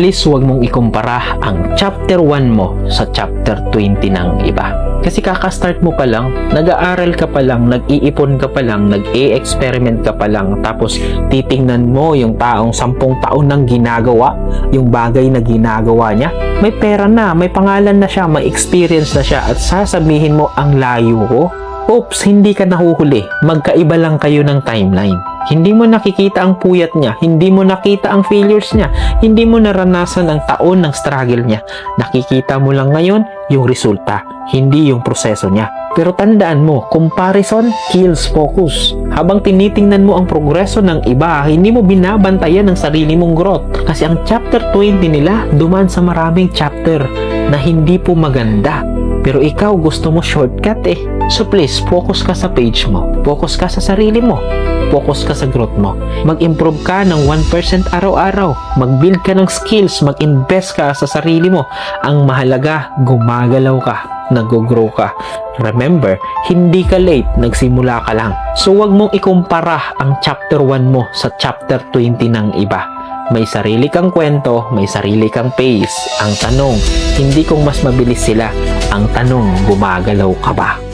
please huwag mong ikumpara ang chapter 1 mo sa chapter 20 ng iba. Kasi kaka-start mo pa lang, nag-aaral ka pa lang, nag-iipon ka pa lang, nag-e-experiment ka pa lang, tapos titingnan mo yung taong 10 taon nang ginagawa, yung bagay na ginagawa niya, may pera na, may pangalan na siya, may experience na siya, at sasabihin mo ang layo ko. Oops, hindi ka nahuhuli. Magkaiba lang kayo ng timeline. Hindi mo nakikita ang puyat niya, hindi mo nakita ang failures niya, hindi mo naranasan ang taon ng struggle niya. Nakikita mo lang ngayon yung resulta, hindi yung proseso niya. Pero tandaan mo, comparison kills focus. Habang tinitingnan mo ang progreso ng iba, hindi mo binabantayan ang sarili mong growth. Kasi ang chapter 20 nila, dumaan sa maraming chapter na hindi po maganda. Pero ikaw gusto mo shortcut eh. So please, focus ka sa page mo. Focus ka sa sarili mo. Focus ka sa growth mo. Mag-improve ka ng 1% araw-araw. Mag-build ka ng skills. Mag-invest ka sa sarili mo. Ang mahalaga, gumagalaw ka. Nag-grow ka. Remember, hindi ka late. Nagsimula ka lang. So wag mong ikumpara ang chapter 1 mo sa chapter 20 ng iba. May sarili kang kwento, may sarili kang pace. Ang tanong, hindi kung mas mabilis sila. Ang tanong, gumagalaw ka ba?